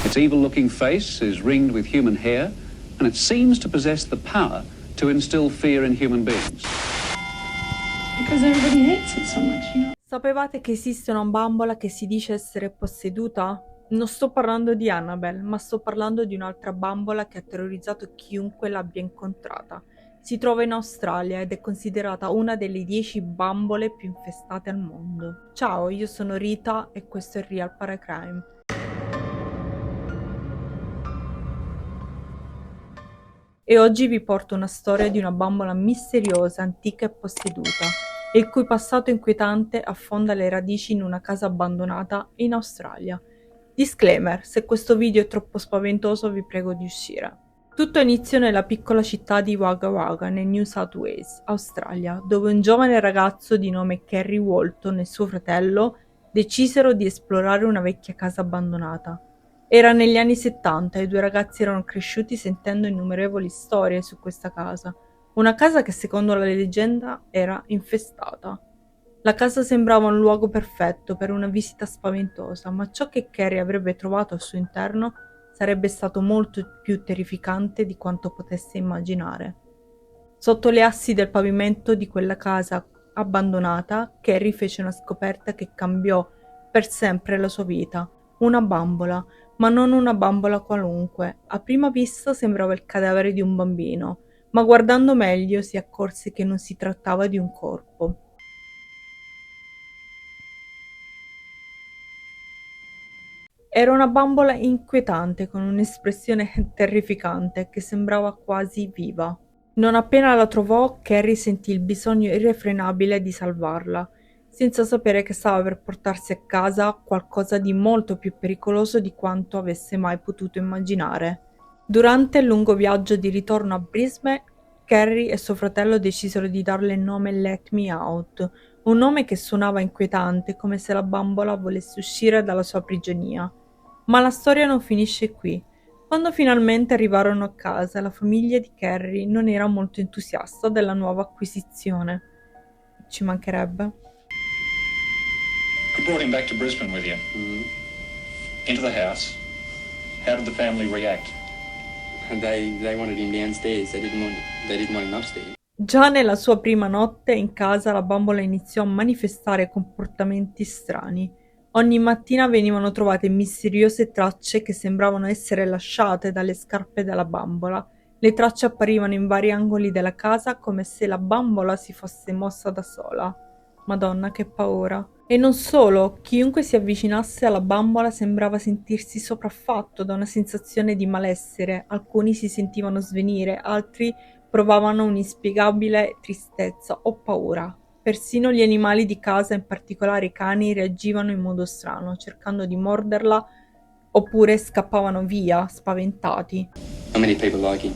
Its evil-looking face is ringed with human hair, and it seems to possess the power to instill fear in human beings. Because everybody hates it so much, you know? Sapevate che esiste una bambola che si dice essere posseduta? Non sto parlando di Annabelle, ma sto parlando di un'altra bambola che ha terrorizzato chiunque l'abbia incontrata. Si trova in Australia ed è considerata una delle 10 bambole più infestate al mondo. Ciao, io sono Rita e questo è Real Paracrime. E oggi vi porto una storia di una bambola misteriosa, antica e posseduta, e il cui passato inquietante affonda le radici in una casa abbandonata in Australia. Disclaimer: se questo video è troppo spaventoso vi prego di uscire. Tutto inizia nella piccola città di Wagga Wagga, nel New South Wales, Australia, dove un giovane ragazzo di nome Kerry Walton e suo fratello decisero di esplorare una vecchia casa abbandonata. Era negli anni 70 e i due ragazzi erano cresciuti sentendo innumerevoli storie su questa casa. Una casa che secondo la leggenda era infestata. La casa sembrava un luogo perfetto per una visita spaventosa, ma ciò che Kerry avrebbe trovato al suo interno sarebbe stato molto più terrificante di quanto potesse immaginare. Sotto le assi del pavimento di quella casa abbandonata, Kerry fece una scoperta che cambiò per sempre la sua vita. Una bambola, ma non una bambola qualunque. A prima vista sembrava il cadavere di un bambino, ma guardando meglio si accorse che non si trattava di un corpo. Era una bambola inquietante con un'espressione terrificante che sembrava quasi viva. Non appena la trovò, Kerry sentì il bisogno irrefrenabile di salvarla, senza sapere che stava per portarsi a casa qualcosa di molto più pericoloso di quanto avesse mai potuto immaginare. Durante il lungo viaggio di ritorno a Brisbane, Kerry e suo fratello decisero di darle il nome Let Me Out, un nome che suonava inquietante, come se la bambola volesse uscire dalla sua prigionia. Ma la storia non finisce qui. Quando finalmente arrivarono a casa, la famiglia di Kerry non era molto entusiasta della nuova acquisizione. Ci mancherebbe. You brought him back to Brisbane with you. Into the house. How did the family react? They wanted him downstairs. They didn't want him upstairs. Già nella sua prima notte in casa la bambola iniziò a manifestare comportamenti strani. Ogni mattina venivano trovate misteriose tracce che sembravano essere lasciate dalle scarpe della bambola. Le tracce apparivano in vari angoli della casa come se la bambola si fosse mossa da sola. Madonna, che paura! E non solo, chiunque si avvicinasse alla bambola sembrava sentirsi sopraffatto da una sensazione di malessere. Alcuni si sentivano svenire, altri provavano un'inspiegabile tristezza o paura. Persino gli animali di casa, in particolare i cani, reagivano in modo strano, cercando di morderla oppure scappavano via, spaventati. Not many people like him.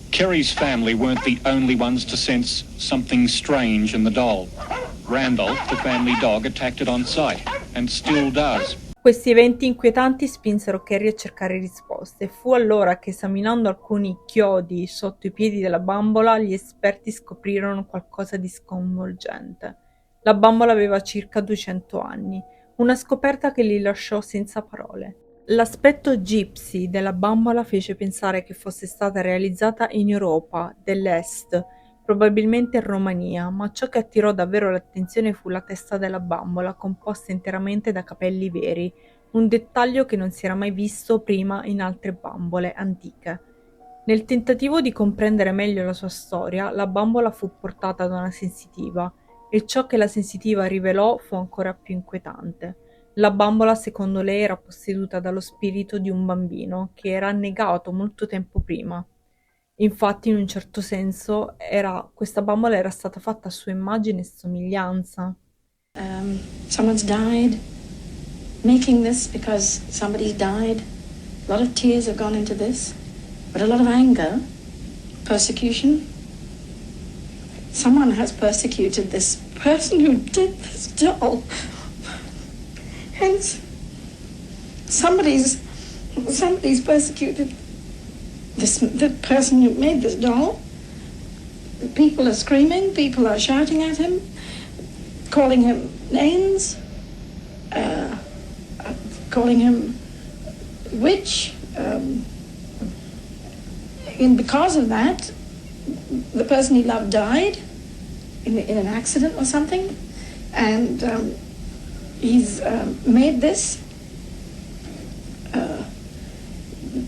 Kerry's family weren't the only ones to sense something strange in the doll. Randolph, the family dog, attacked it on sight, and still does. Questi eventi inquietanti spinsero Kerry a cercare risposte. Fu allora che, esaminando alcuni chiodi sotto i piedi della bambola, gli esperti scoprirono qualcosa di sconvolgente. La bambola aveva circa 200 anni, una scoperta che li lasciò senza parole. L'aspetto gypsy della bambola fece pensare che fosse stata realizzata in Europa dell'Est, probabilmente in Romania, ma ciò che attirò davvero l'attenzione fu la testa della bambola, composta interamente da capelli veri, un dettaglio che non si era mai visto prima in altre bambole antiche. Nel tentativo di comprendere meglio la sua storia, la bambola fu portata da una sensitiva, e ciò che la sensitiva rivelò fu ancora più inquietante. La bambola, secondo lei, era posseduta dallo spirito di un bambino, che era annegato molto tempo prima. Infatti, in un certo senso, questa bambola era stata fatta a sua immagine e somiglianza. Someone's died. Making this because somebody's died. A lot of tears have gone into this, but a lot of anger, persecution. Someone has persecuted this person who did this doll. Hence, somebody's persecuted the person who made this doll. People are screaming, people are shouting at him, calling him names, calling him which, and because of that, the person he loved died in an accident or something, and he's made this.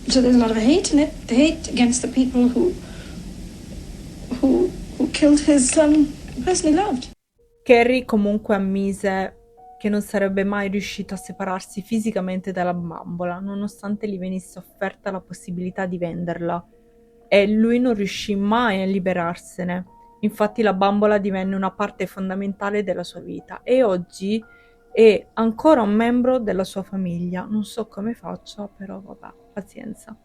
So there's a lot of hate in it. The hate against the people who killed his person he loved. Carrie comunque ammise che non sarebbe mai riuscito a separarsi fisicamente dalla bambola, nonostante gli venisse offerta la possibilità di venderla, e lui non riuscì mai a liberarsene. Infatti la bambola divenne una parte fondamentale della sua vita e oggi è ancora un membro della sua famiglia. Non so come faccia, però vabbè, pazienza.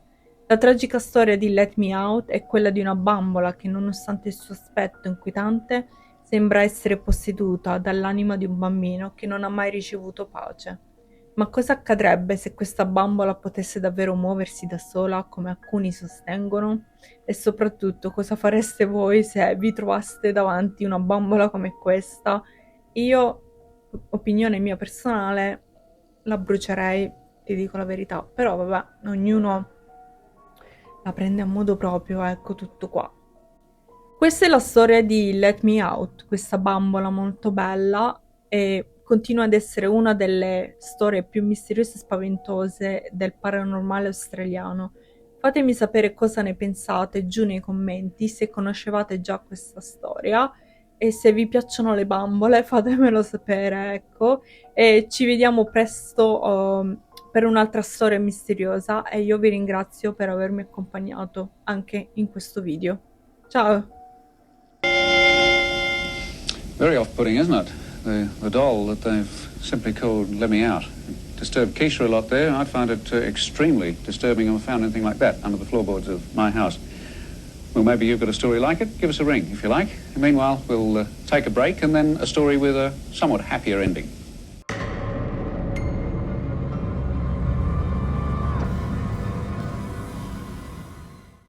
La tragica storia di Let Me Out è quella di una bambola che, nonostante il suo aspetto inquietante, sembra essere posseduta dall'anima di un bambino che non ha mai ricevuto pace. Ma cosa accadrebbe se questa bambola potesse davvero muoversi da sola, come alcuni sostengono? E soprattutto, cosa fareste voi se vi trovaste davanti una bambola come questa? Io, opinione mia personale, la brucerei, ti dico la verità. Però vabbè, ognuno la prende a modo proprio, ecco, tutto qua. Questa è la storia di Let Me Out, questa bambola molto bella, e continua ad essere una delle storie più misteriose e spaventose del paranormale australiano. Fatemi sapere cosa ne pensate giù nei commenti, se conoscevate già questa storia, e se vi piacciono le bambole fatemelo sapere, ecco, e ci vediamo presto per un'altra storia misteriosa, e io vi ringrazio per avermi accompagnato anche in questo video. Ciao! Very off-putting, isn't it? The doll that they've simply called Let Me Out. It disturbed Keisha a lot there, and I found it extremely disturbing if I found anything like that under the floorboards of my house. Well, maybe you've got a story like it. Give us a ring if you like. And meanwhile, we'll take a break and then a story with a somewhat happier ending.